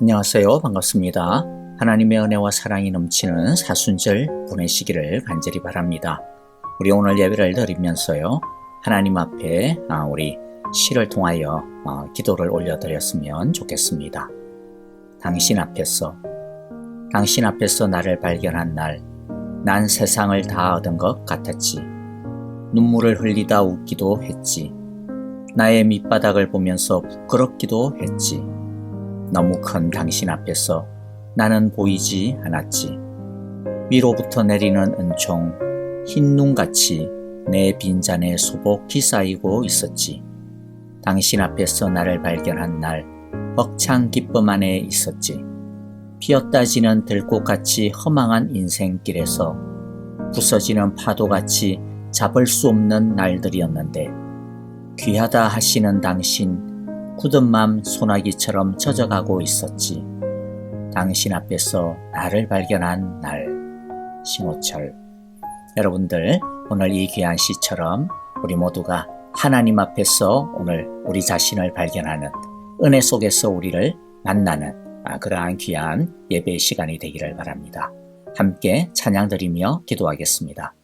안녕하세요. 반갑습니다. 하나님의 은혜와 사랑이 넘치는 사순절 보내시기를 간절히 바랍니다. 우리 오늘 예배를 드리면서요, 하나님 앞에 우리 시를 통하여 기도를 올려드렸으면 좋겠습니다. 당신 앞에서 나를 발견한 날, 난 세상을 다 얻은 것 같았지. 눈물을 흘리다 웃기도 했지. 나의 밑바닥을 보면서 부끄럽기도 했지. 너무 큰 당신 앞에서 나는 보이지 않았지. 위로부터 내리는 은총, 흰 눈같이 내 빈잔에 소복히 쌓이고 있었지. 당신 앞에서 나를 발견한 날, 벅찬 기쁨 안에 있었지. 피었다 지는 들꽃같이 허망한 인생길에서 부서지는 파도같이 잡을 수 없는 날들이었는데, 귀하다 하시는 당신, 굳은 맘 소나기처럼 젖어가고 있었지. 당신 앞에서 나를 발견한 날. 신호철. 여러분들, 오늘 이 귀한 시처럼 우리 모두가 하나님 앞에서 오늘 우리 자신을 발견하는, 은혜 속에서 우리를 만나는 그러한 귀한 예배의 시간이 되기를 바랍니다. 함께 찬양 드리며 기도하겠습니다.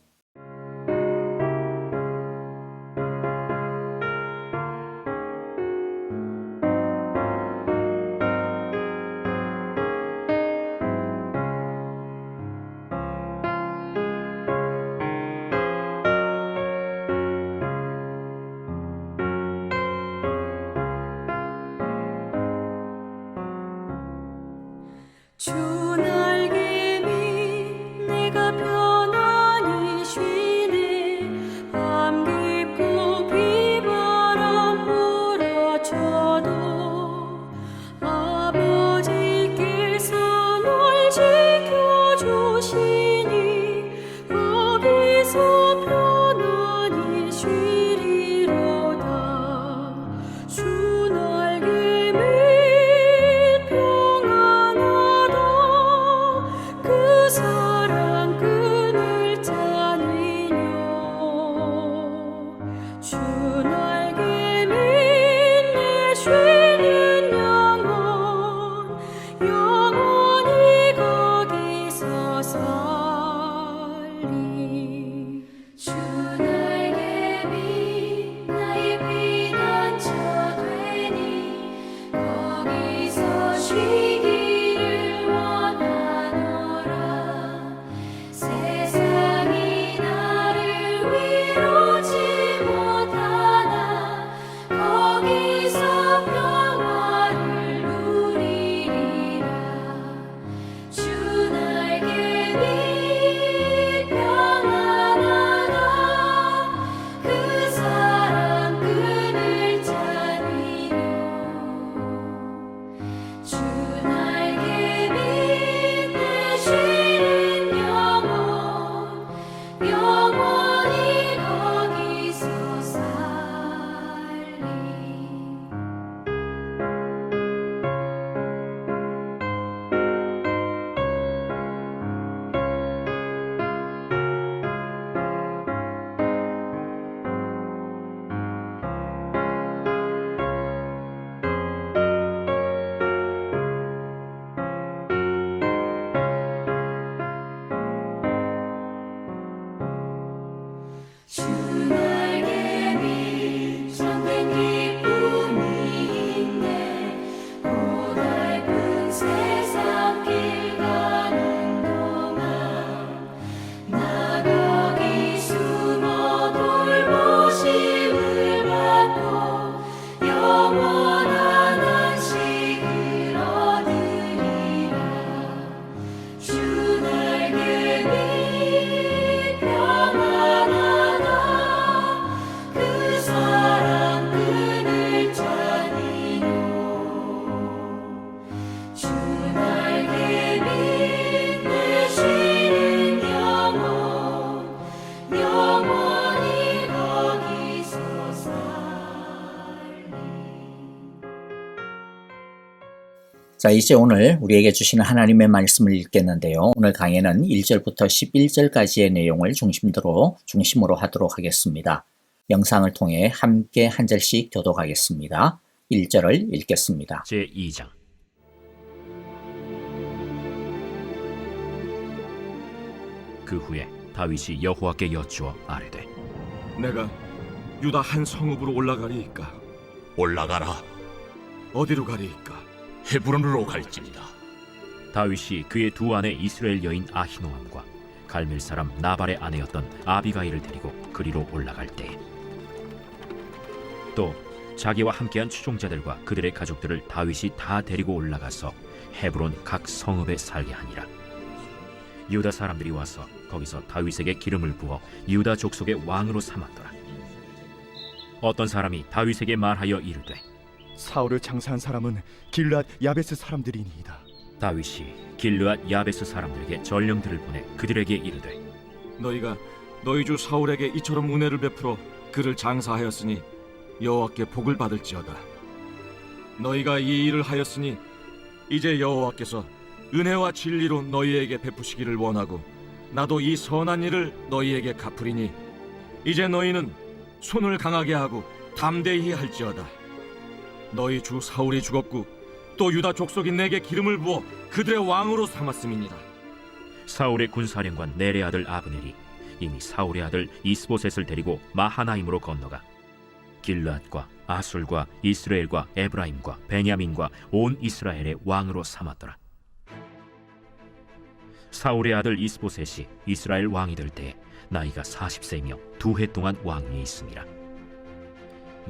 주 날개미 내가 편안히 쉬네. 밤 깊고 비바람 몰아쳐도 아버지께서 널 지켜주시니 거기서 편안히 쉬리로다. 주 날개미 사랑 끈을 짜니뇨. 주 날개미 내 쉬는 영원히 거기서 살리. 주 날개미 나의 피난처 되니 거기서 쉬기를 원하노라. 세상이 나를 위로지 못하나 거기서 평화를 누리리라. 주 날개미 평안하다. 그 사랑 끈을 짜니뇨. 주 날개미 내 쉬는 영원히 거기서 살리. 주 날개미 참된 기쁨이 있네. 고달픈 세상 길 가는 동안 나 거기 숨어 돌보심을 받고 영원한 안식을 얻으리라. 주 날개미 평안하다. 그 사랑 끈을 짜니뇨. 주 날개미 내 쉬는 영원히 거기서 살리. 자, 이제 오늘 우리에게 주시는 하나님의 말씀을 읽겠는데요. 오늘 강해는 1절부터 11절까지의 내용을 중심으로 하도록 하겠습니다. 영상을 통해 함께 한 절씩 교독하겠습니다. 1절을 읽겠습니다. 제2장 그 후에 다윗이 여호와께 여쭈어 아뢰되 내가 유다 한 성읍으로 올라가리이까? 올라가라. 어디로 가리이까? 헤브론으로 갈지니라. 다윗이 그의 두 아내 이스라엘 여인 아히노암과 갈멜 사람 나발의 아내였던 아비가일을 데리고 그리로 올라갈 때에 또 자기와 함께한 추종자들과 그들의 가족들을 다윗이 다 데리고 올라가서 헤브론 각 성읍에 살게 하니라. 유다 사람들이 와서 거기서 다윗에게 기름을 부어 유다 족속의 왕으로 삼았더라. 어떤 사람이 다윗에게 말하여 이르되 사울을 장사한 사람은 길르앗 야베스 사람들이니이다. 다윗이 길르앗 야베스 사람들에게 전령들을 보내 그들에게 이르되 너희가 너희 주 사울에게 이처럼 은혜를 베풀어 그를 장사하였으니 여호와께 복을 받을지어다. 너희가 이 일을 하였으니 이제 여호와께서 은혜와 진리로 너희에게 베푸시기를 원하고 나도 이 선한 일을 너희에게 갚으리니 이제 너희는 손을 강하게 하고 담대히 할지어다. 너희 주 사울이 죽었고 또 유다 족속이 내게 기름을 부어 그들의 왕으로 삼았음이니라. 사울의 군사령관 넬의 아들 아브넬이 이미 사울의 아들 이스보셋을 데리고 마하나임으로 건너가 길르앗과 아술과 이스라엘과 에브라임과 베냐민과 온 이스라엘의 왕으로 삼았더라. 사울의 아들 이스보셋이 이스라엘 왕이 될 때에 나이가 40세이며 2해 동안 왕위에 있습니다.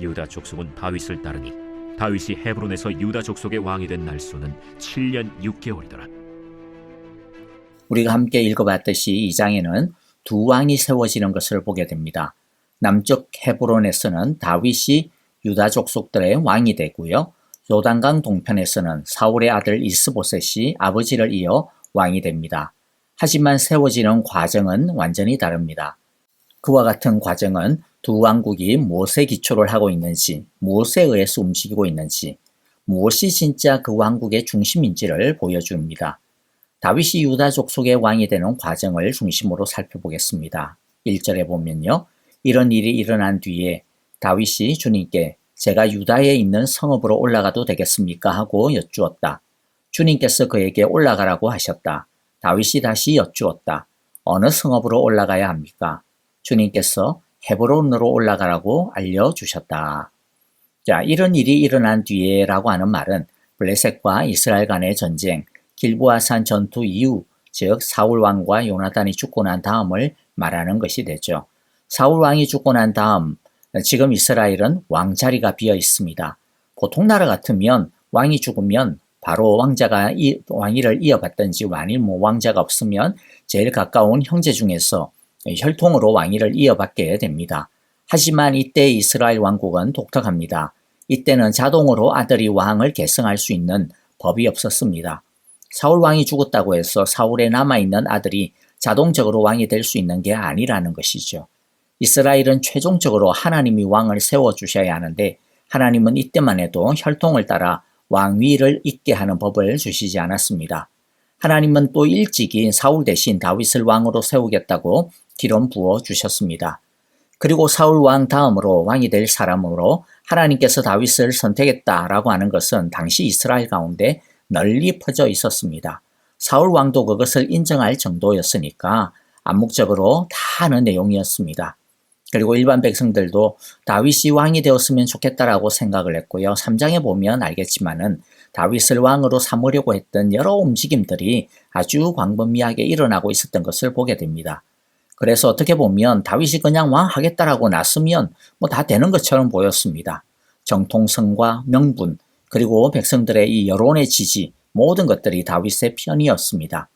유다 족속은 다윗을 따르니 다윗이 헤브론에서 유다 족속의 왕이 된 날수는 7년 6개월이더라. 우리가 함께 읽어봤듯이 이 장에는 두 왕이 세워지는 것을 보게 됩니다. 남쪽 헤브론에서는 다윗이 유다 족속들의 왕이 되고요. 요단강 동편에서는 사울의 아들 이스보셋이 아버지를 이어 왕이 됩니다. 하지만 세워지는 과정은 완전히 다릅니다. 그와 같은 과정은 두 왕국이 무엇에 기초를 하고 있는지, 무엇에 의해서 움직이고 있는지, 무엇이 진짜 그 왕국의 중심인지를 보여줍니다. 다윗이 유다 족속의 왕이 되는 과정을 중심으로 살펴보겠습니다. 1절에 보면요. 이런 일이 일어난 뒤에 다윗이 주님께 제가 유다에 있는 성읍으로 올라가도 되겠습니까? 하고 여쭈었다. 주님께서 그에게 올라가라고 하셨다. 다윗이 다시 여쭈었다. 어느 성읍으로 올라가야 합니까? 주님께서 헤브론으로 올라가라고 알려주셨다. 자, 이런 일이 일어난 뒤에라고 하는 말은 블레셋과 이스라엘 간의 전쟁, 길보아산 전투 이후, 즉 사울 왕과 요나단이 죽고 난 다음을 말하는 것이 되죠. 사울 왕이 죽고 난 다음 지금 이스라엘은 왕자리가 비어 있습니다. 보통 나라 같으면 왕이 죽으면 바로 왕자가 왕위를 이어받든지 만일 왕자가 없으면 제일 가까운 형제 중에서 혈통으로 왕위를 이어받게 됩니다. 하지만 이때 이스라엘 왕국은 독특합니다. 이때는 자동으로 아들이 왕을 계승할 수 있는 법이 없었습니다. 사울 왕이 죽었다고 해서 사울에 남아있는 아들이 자동적으로 왕이 될 수 있는 게 아니라는 것이죠. 이스라엘은 최종적으로 하나님이 왕을 세워주셔야 하는데 하나님은 이때만 해도 혈통을 따라 왕위를 잇게 하는 법을 주시지 않았습니다. 하나님은 또 일찍이 사울 대신 다윗을 왕으로 세우겠다고 기름 부어 주셨습니다. 그리고 사울 왕 다음으로 왕이 될 사람으로 하나님께서 다윗을 선택했다라고 하는 것은 당시 이스라엘 가운데 널리 퍼져 있었습니다. 사울 왕도 그것을 인정할 정도였으니까 암묵적으로 다 아는 내용이었습니다. 그리고 일반 백성들도 다윗이 왕이 되었으면 좋겠다라고 생각을 했고요. 3장에 보면 알겠지만은 다윗을 왕으로 삼으려고 했던 여러 움직임들이 아주 광범위하게 일어나고 있었던 것을 보게 됩니다. 그래서 어떻게 보면 다윗이 그냥 왕 하겠다라고 났으면 뭐 다 되는 것처럼 보였습니다. 정통성과 명분, 그리고 백성들의 이 여론의 지지, 모든 것들이 다윗의 편이었습니다.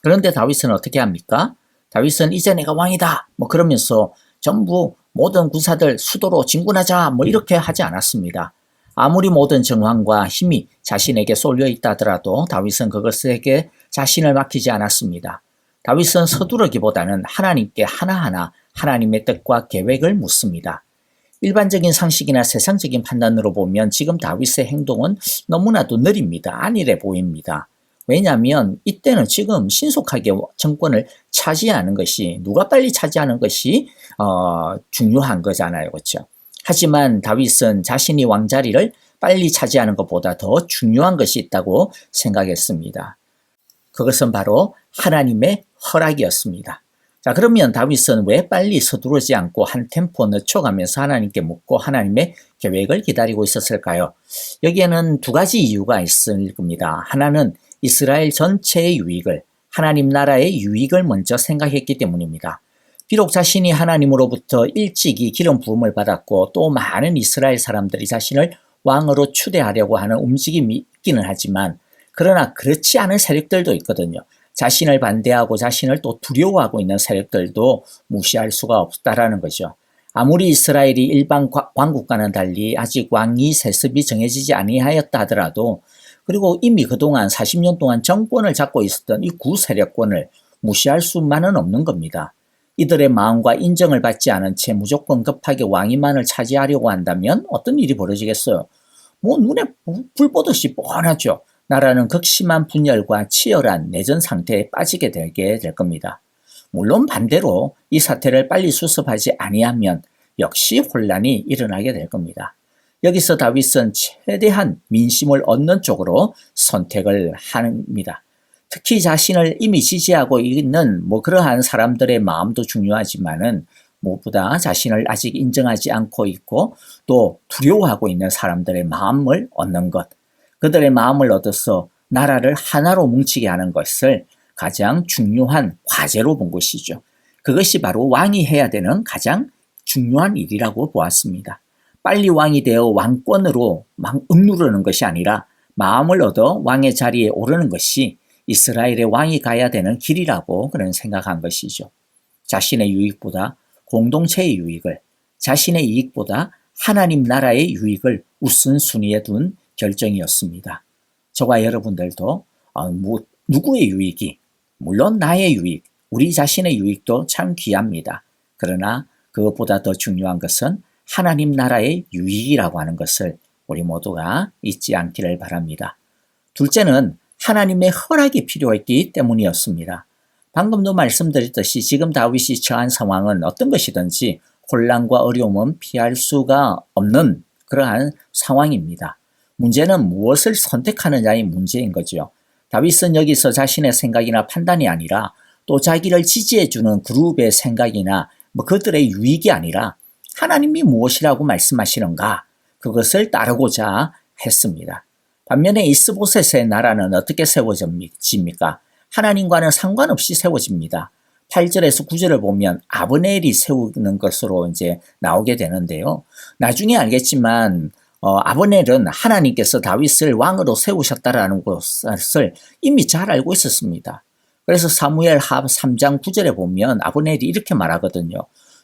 그런데 다윗은 어떻게 합니까? 다윗은 이제 내가 왕이다 뭐 그러면서 전부 모든 군사들 수도로 진군하자 뭐 이렇게 하지 않았습니다. 아무리 모든 정황과 힘이 자신에게 쏠려 있다 하더라도 다윗은 그것에게 자신을 맡기지 않았습니다. 다윗은 서두르기보다는 하나님께 하나하나 하나님의 뜻과 계획을 묻습니다. 일반적인 상식이나 세상적인 판단으로 보면 지금 다윗의 행동은 너무나도 느립니다. 안일해 보입니다. 왜냐하면 이때는 지금 신속하게 정권을 차지하는 것이 누가 빨리 차지하는 것이 중요한 거잖아요. 그렇죠? 하지만 다윗은 자신이 왕자리를 빨리 차지하는 것보다 더 중요한 것이 있다고 생각했습니다. 그것은 바로 하나님의 허락이었습니다. 자, 그러면 다윗은 왜 빨리 서두르지 않고 한 템포 늦춰가면서 하나님께 묻고 하나님의 계획을 기다리고 있었을까요? 여기에는 두 가지 이유가 있을 겁니다. 하나는 이스라엘 전체의 유익을, 하나님 나라의 유익을 먼저 생각했기 때문입니다. 비록 자신이 하나님으로부터 일찍이 기름 부음을 받았고 또 많은 이스라엘 사람들이 자신을 왕으로 추대하려고 하는 움직임이 있기는 하지만, 그러나 그렇지 않은 세력들도 있거든요. 자신을 반대하고 자신을 또 두려워하고 있는 세력들도 무시할 수가 없다라는 거죠. 아무리 이스라엘이 일반 왕국과는 달리 아직 왕위 세습이 정해지지 아니하였다 하더라도, 그리고 이미 그동안 40년 동안 정권을 잡고 있었던 이 구세력권을 무시할 수만은 없는 겁니다. 이들의 마음과 인정을 받지 않은 채 무조건 급하게 왕위만을 차지하려고 한다면 어떤 일이 벌어지겠어요? 뭐 눈에 불 보듯이 뻔하죠. 나라는 극심한 분열과 치열한 내전 상태에 빠지게 되게 될 겁니다. 물론 반대로 이 사태를 빨리 수습하지 아니하면 역시 혼란이 일어나게 될 겁니다. 여기서 다윗은 최대한 민심을 얻는 쪽으로 선택을 합니다. 특히 자신을 이미 지지하고 있는 그러한 사람들의 마음도 중요하지만은 무엇보다 자신을 아직 인정하지 않고 있고 또 두려워하고 있는 사람들의 마음을 얻는 것, 그들의 마음을 얻어서 나라를 하나로 뭉치게 하는 것을 가장 중요한 과제로 본 것이죠. 그것이 바로 왕이 해야 되는 가장 중요한 일이라고 보았습니다. 빨리 왕이 되어 왕권으로 막 억누르는 것이 아니라 마음을 얻어 왕의 자리에 오르는 것이 이스라엘의 왕이 가야 되는 길이라고 그런 생각한 것이죠. 자신의 유익보다 공동체의 유익을, 자신의 이익보다 하나님 나라의 유익을 우선순위에 둔 결정이었습니다. 저와 여러분들도 누구의 유익이, 물론 나의 유익, 우리 자신의 유익도 참 귀합니다. 그러나 그것보다 더 중요한 것은 하나님 나라의 유익이라고 하는 것을 우리 모두가 잊지 않기를 바랍니다. 둘째는 하나님의 허락이 필요했기 때문이었습니다. 방금도 말씀드렸듯이 지금 다윗이 처한 상황은 어떤 것이든지 혼란과 어려움은 피할 수가 없는 그러한 상황입니다. 문제는 무엇을 선택하느냐의 문제인 거죠. 다윗은 여기서 자신의 생각이나 판단이 아니라 또 자기를 지지해주는 그룹의 생각이나 그들의 유익이 아니라 하나님이 무엇이라고 말씀하시는가, 그것을 따르고자 했습니다. 반면에 이스보셋의 나라는 어떻게 세워집니까? 하나님과는 상관없이 세워집니다. 8절에서 9절을 보면 아브넬이 세우는 것으로 이제 나오게 되는데요. 나중에 알겠지만 아브넬은 하나님께서 다윗을 왕으로 세우셨다라는 것을 이미 잘 알고 있었습니다. 그래서 사무엘하 3장 9절에 보면 아브넬이 이렇게 말하거든요.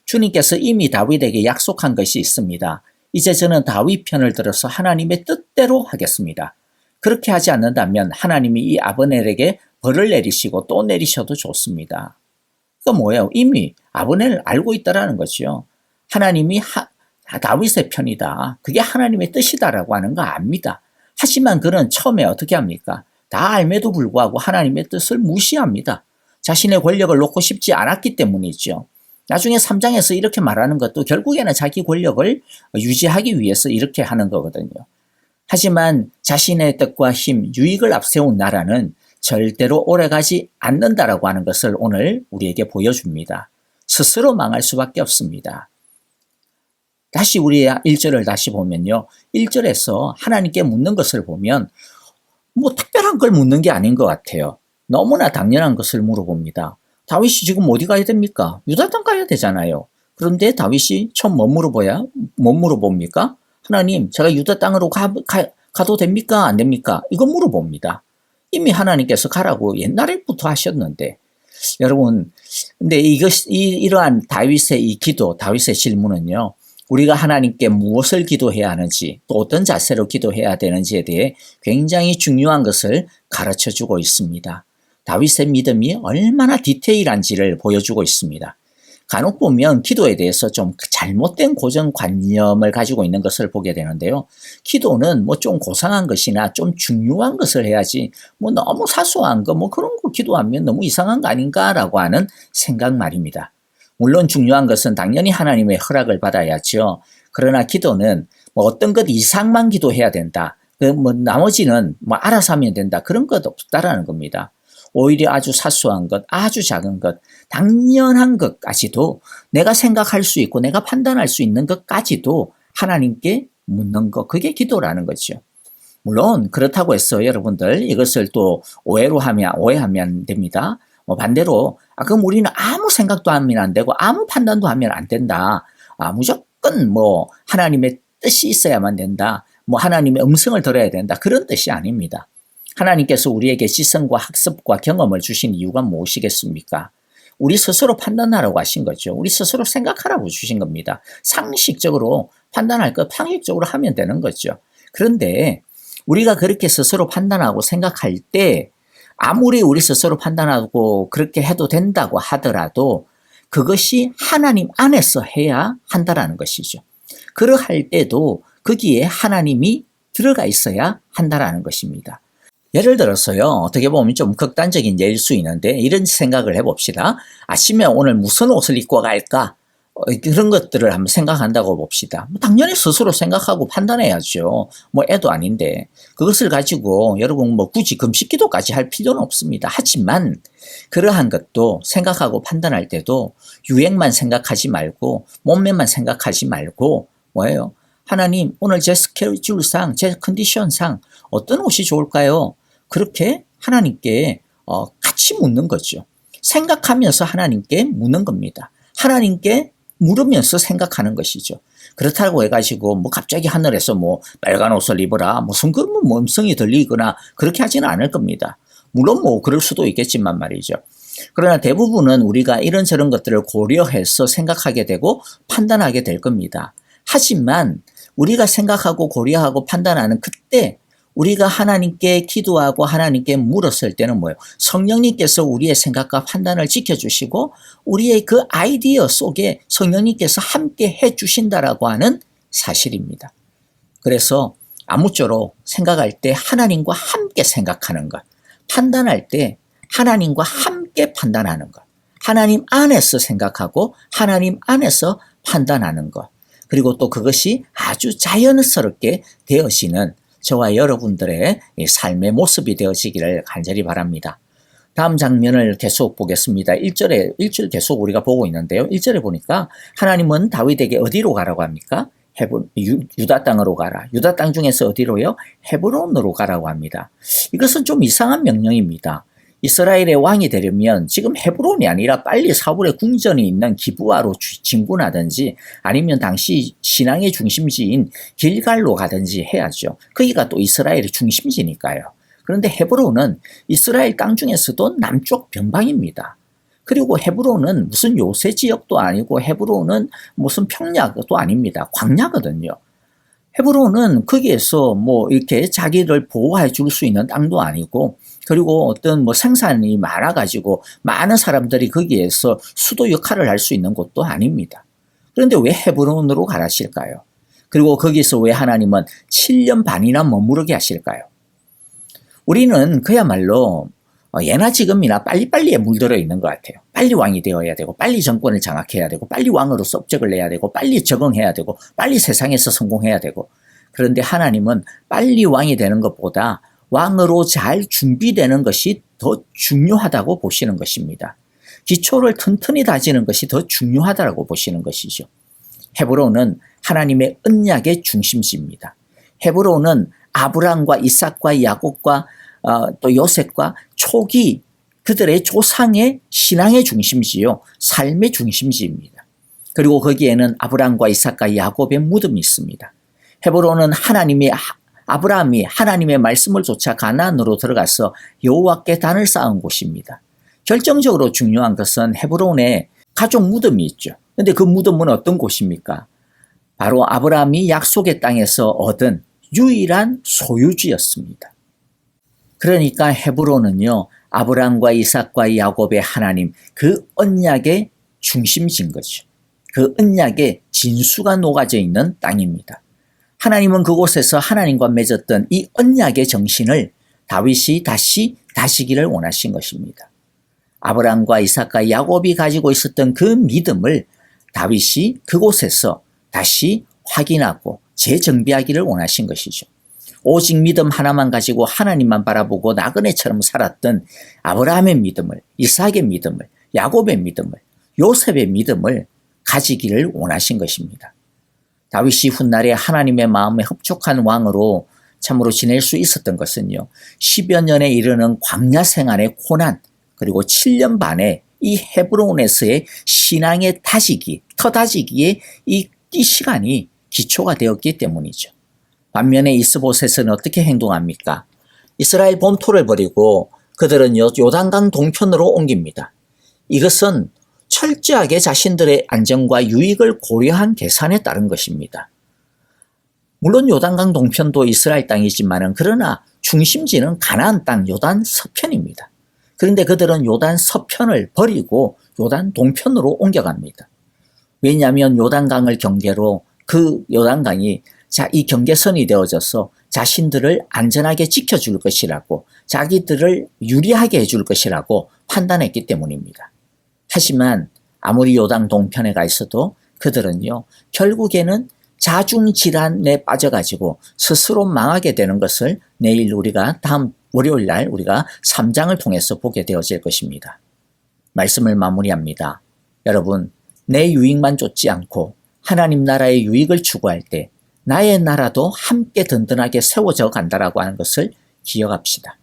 주님께서 이미 다윗에게 약속한 것이 있습니다. 이제 저는 다윗 편을 들어서 하나님의 뜻대로 하겠습니다. 그렇게 하지 않는다면 하나님이 이 아브넬에게 벌을 내리시고 또 내리셔도 좋습니다. 그건 뭐예요? 이미 아브넬을 알고 있다라는 거죠. 하나님이 다윗의 편이다. 그게 하나님의 뜻이다라고 하는 거 압니다. 하지만 그는 처음에 어떻게 합니까? 다 알매도 불구하고 하나님의 뜻을 무시합니다. 자신의 권력을 놓고 싶지 않았기 때문이죠. 나중에 3장에서 이렇게 말하는 것도 결국에는 자기 권력을 유지하기 위해서 이렇게 하는 거거든요. 하지만 자신의 뜻과 힘, 유익을 앞세운 나라는 절대로 오래가지 않는다라고 하는 것을 오늘 우리에게 보여줍니다. 스스로 망할 수밖에 없습니다. 다시 우리 1절을 다시 보면요. 1절에서 하나님께 묻는 것을 보면 특별한 걸 묻는 게 아닌 것 같아요. 너무나 당연한 것을 물어봅니다. 다윗이 지금 어디 가야 됩니까? 유다 땅 가야 되잖아요. 그런데 다윗이 처음 뭐 물어봅니까? 하나님, 제가 유다 땅으로 가도 됩니까? 안 됩니까? 이거 물어봅니다. 이미 하나님께서 가라고 옛날부터 하셨는데, 여러분, 근데 이러한 다윗의 이 기도, 다윗의 질문은요, 우리가 하나님께 무엇을 기도해야 하는지, 또 어떤 자세로 기도해야 되는지에 대해 굉장히 중요한 것을 가르쳐 주고 있습니다. 다윗의 믿음이 얼마나 디테일한지를 보여주고 있습니다. 간혹 보면 기도에 대해서 좀 잘못된 고정관념을 가지고 있는 것을 보게 되는데요. 기도는 좀 고상한 것이나 좀 중요한 것을 해야지 너무 사소한 거 그런 거 기도하면 너무 이상한 거 아닌가라고 하는 생각 말입니다. 물론 중요한 것은 당연히 하나님의 허락을 받아야죠. 그러나 기도는 어떤 것 이상만 기도해야 된다. 나머지는 알아서 하면 된다. 그런 것 없다라는 겁니다. 오히려 아주 사소한 것, 아주 작은 것, 당연한 것까지도 내가 생각할 수 있고 내가 판단할 수 있는 것까지도 하나님께 묻는 것, 그게 기도라는 거죠. 물론 그렇다고 해서 여러분들 이것을 또 오해하면 됩니다. 반대로 그럼 우리는 아무 생각도 하면 안 되고 아무 판단도 하면 안 된다. 무조건 하나님의 뜻이 있어야만 된다. 하나님의 음성을 들어야 된다. 그런 뜻이 아닙니다. 하나님께서 우리에게 지성과 학습과 경험을 주신 이유가 무엇이겠습니까? 우리 스스로 판단하라고 하신 거죠. 우리 스스로 생각하라고 주신 겁니다. 상식적으로 판단할 것 상식적으로 하면 되는 거죠. 그런데 우리가 그렇게 스스로 판단하고 생각할 때 아무리 우리 스스로 판단하고 그렇게 해도 된다고 하더라도 그것이 하나님 안에서 해야 한다라는 것이죠. 그러할 때도 거기에 하나님이 들어가 있어야 한다라는 것입니다. 예를 들어서요, 어떻게 보면 좀 극단적인 예일 수 있는데 이런 생각을 해봅시다. 아침에 오늘 무슨 옷을 입고 갈까? 그런 것들을 한번 생각한다고 봅시다. 당연히 스스로 생각하고 판단해야죠. 애도 아닌데. 그것을 가지고 여러분 굳이 금식기도까지 할 필요는 없습니다. 하지만 그러한 것도 생각하고 판단할 때도 유행만 생각하지 말고 몸매만 생각하지 말고 뭐예요? 하나님, 오늘 제 스케줄상, 제 컨디션상 어떤 옷이 좋을까요? 그렇게 하나님께 같이 묻는 거죠. 생각하면서 하나님께 묻는 겁니다. 하나님께 물으면서 생각하는 것이죠. 그렇다고 해가지고 갑자기 하늘에서 빨간 옷을 입어라 무슨 그런 음성이 들리거나 그렇게 하지는 않을 겁니다. 물론 그럴 수도 있겠지만 말이죠. 그러나 대부분은 우리가 이런저런 것들을 고려해서 생각하게 되고 판단하게 될 겁니다. 하지만 우리가 생각하고 고려하고 판단하는 그때 우리가 하나님께 기도하고 하나님께 물었을 때는 뭐예요? 성령님께서 우리의 생각과 판단을 지켜주시고 우리의 그 아이디어 속에 성령님께서 함께 해주신다라고 하는 사실입니다. 그래서 아무쪼록 생각할 때 하나님과 함께 생각하는 것, 판단할 때 하나님과 함께 판단하는 것, 하나님 안에서 생각하고 하나님 안에서 판단하는 것, 그리고 또 그것이 아주 자연스럽게 되어지는 저와 여러분들의 삶의 모습이 되어지기를 간절히 바랍니다. 다음 장면을 계속 보겠습니다. 1절 계속 우리가 보고 있는데요. 1절에 보니까 하나님은 다윗에게 어디로 가라고 합니까? 유다 땅으로 가라. 유다 땅 중에서 어디로요? 헤브론으로 가라고 합니다. 이것은 좀 이상한 명령입니다. 이스라엘의 왕이 되려면 지금 헤브론이 아니라 빨리 사울의 궁전이 있는 기브아로 진군하든지 아니면 당시 신앙의 중심지인 길갈로 가든지 해야죠. 거기가 또 이스라엘의 중심지니까요. 그런데 헤브론은 이스라엘 땅 중에서도 남쪽 변방입니다. 그리고 헤브론은 무슨 요새 지역도 아니고 헤브론은 무슨 평야도 아닙니다. 광야거든요. 헤브론은 거기에서 이렇게 자기를 보호해 줄 수 있는 땅도 아니고 그리고 어떤 생산이 많아가지고 많은 사람들이 거기에서 수도 역할을 할 수 있는 곳도 아닙니다. 그런데 왜 헤브론으로 가라실까요? 그리고 거기서 왜 하나님은 7년 반이나 머무르게 하실까요? 우리는 그야말로 예나 지금이나 빨리빨리에 물들어 있는 것 같아요. 빨리 왕이 되어야 되고 빨리 정권을 장악해야 되고 빨리 왕으로서 업적을 내야 되고 빨리 적응해야 되고 빨리 세상에서 성공해야 되고 그런데 하나님은 빨리 왕이 되는 것보다 왕으로 잘 준비되는 것이 더 중요하다고 보시는 것입니다. 기초를 튼튼히 다지는 것이 더 중요하다고 보시는 것이죠. 헤브론은 하나님의 언약의 중심지입니다. 헤브론은 아브람과 이삭과 야곱과 또 요셉과 초기 그들의 조상의 신앙의 중심지요. 삶의 중심지입니다. 그리고 거기에는 아브람과 이삭과 야곱의 무덤이 있습니다. 헤브론은 아브라함이 하나님의 말씀을 쫓아 가나안으로 들어가서 여호와께 단을 쌓은 곳입니다. 결정적으로 중요한 것은 헤브론에 가족 무덤이 있죠. 그런데 그 무덤은 어떤 곳입니까? 바로 아브라함이 약속의 땅에서 얻은 유일한 소유지였습니다. 그러니까 헤브론은요, 아브라함과 이삭과 야곱의 하나님, 그 언약의 중심지인 거죠. 그 언약의 진수가 녹아져 있는 땅입니다. 하나님은 그곳에서 하나님과 맺었던 이 언약의 정신을 다윗이 다시 다시기를 원하신 것입니다. 아브라함과 이삭과 야곱이 가지고 있었던 그 믿음을 다윗이 그곳에서 다시 확인하고 재정비하기를 원하신 것이죠. 오직 믿음 하나만 가지고 하나님만 바라보고 나그네처럼 살았던 아브라함의 믿음을, 이삭의 믿음을, 야곱의 믿음을, 요셉의 믿음을 가지기를 원하신 것입니다. 다윗이 훗날에 하나님의 마음에 흡족한 왕으로 참으로 지낼 수 있었던 것은요, 10여 년에 이르는 광야 생활의 고난, 그리고 7년 반의 이 헤브론에서의 신앙의 터다지기에 이 시간이 기초가 되었기 때문이죠. 반면에 이스보셋은 어떻게 행동합니까? 이스라엘 본토를 버리고 그들은요, 요단강 동편으로 옮깁니다. 이것은 철저하게 자신들의 안전과 유익을 고려한 계산에 따른 것입니다. 물론 요단강 동편도 이스라엘 땅이지만은 그러나 중심지는 가나안 땅 요단 서편입니다. 그런데 그들은 요단 서편을 버리고 요단 동편으로 옮겨갑니다. 왜냐하면 요단강을 경계로 그 요단강이 이 경계선이 되어져서 자신들을 안전하게 지켜줄 것이라고, 자기들을 유리하게 해줄 것이라고 판단했기 때문입니다. 하지만 아무리 요단 동편에 가 있어도 그들은요, 결국에는 자중질환에 빠져가지고 스스로 망하게 되는 것을 내일 우리가 다음 월요일 날 우리가 3장을 통해서 보게 되어질 것입니다. 말씀을 마무리합니다. 여러분, 내 유익만 쫓지 않고 하나님 나라의 유익을 추구할 때 나의 나라도 함께 든든하게 세워져 간다라고 하는 것을 기억합시다.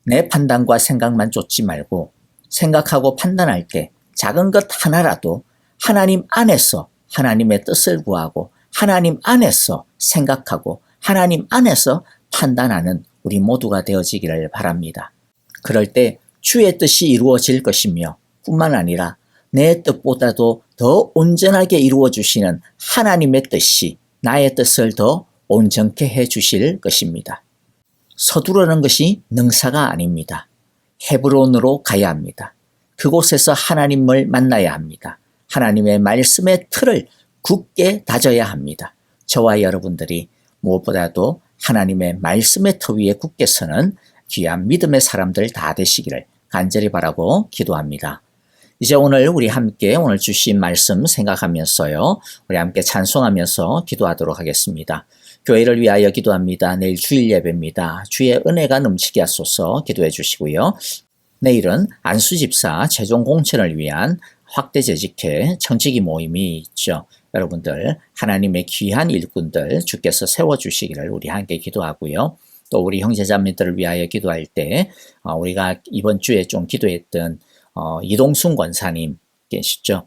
내 판단과 생각만 쫓지 말고 생각하고 판단할 때 작은 것 하나라도 하나님 안에서 하나님의 뜻을 구하고 하나님 안에서 생각하고 하나님 안에서 판단하는 우리 모두가 되어지기를 바랍니다. 그럴 때 주의 뜻이 이루어질 것이며 뿐만 아니라 내 뜻보다도 더 온전하게 이루어 주시는 하나님의 뜻이 나의 뜻을 더 온전케 해 주실 것입니다. 서두르는 것이 능사가 아닙니다. 헤브론으로 가야 합니다. 그곳에서 하나님을 만나야 합니다. 하나님의 말씀의 틀을 굳게 다져야 합니다. 저와 여러분들이 무엇보다도 하나님의 말씀의 터 위에 굳게 서는 귀한 믿음의 사람들 다 되시기를 간절히 바라고 기도합니다. 이제 오늘 우리 함께 오늘 주신 말씀 생각하면서요, 우리 함께 찬송하면서 기도하도록 하겠습니다. 교회를 위하여 기도합니다. 내일 주일 예배입니다. 주의 은혜가 넘치게 하소서 기도해 주시고요. 내일은 안수집사 최종 공천을 위한 확대 재직회 청지기 모임이 있죠. 여러분들 하나님의 귀한 일꾼들 주께서 세워주시기를 우리 함께 기도하고요. 또 우리 형제자매들을 위하여 기도할 때 우리가 이번 주에 좀 기도했던 이동순 권사님 계시죠?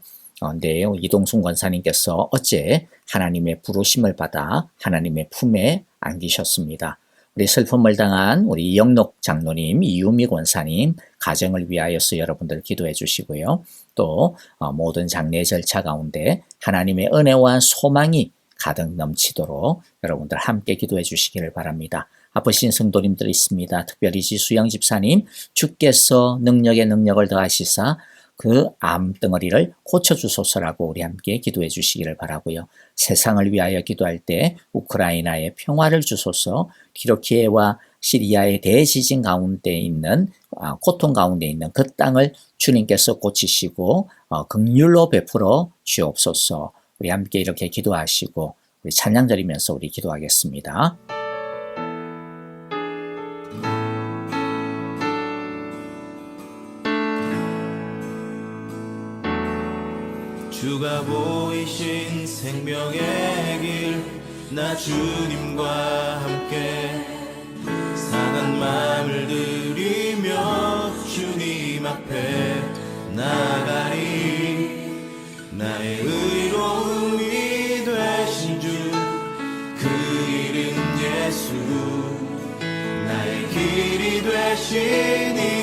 네, 이동순 권사님께서 어제 하나님의 부르심을 받아 하나님의 품에 안기셨습니다. 우리 슬픔을 당한 우리 이영록 장로님, 이유미 권사님 가정을 위하여서 여러분들 기도해 주시고요. 또 모든 장례 절차 가운데 하나님의 은혜와 소망이 가득 넘치도록 여러분들 함께 기도해 주시기를 바랍니다. 아프신 성도님들 있습니다. 특별히 지수영 집사님, 주께서 능력에 능력을 더하시사 그 암덩어리를 고쳐주소서라고 우리 함께 기도해 주시기를 바라고요. 세상을 위하여 기도할 때 우크라이나에 평화를 주소서, 튀르키예와 시리아의 대지진 가운데 있는 고통 가운데 있는 그 땅을 주님께서 고치시고 긍휼로 베풀어 주옵소서. 우리 함께 이렇게 기도하시고 우리 찬양 드리면서 우리 기도하겠습니다. 주가 보이신 생명의 길 나 주님과 함께 상한 마음을 들이며 주님 앞에 나가리 나의 의로움이 되신 주 그 이름 예수 나의 길이 되신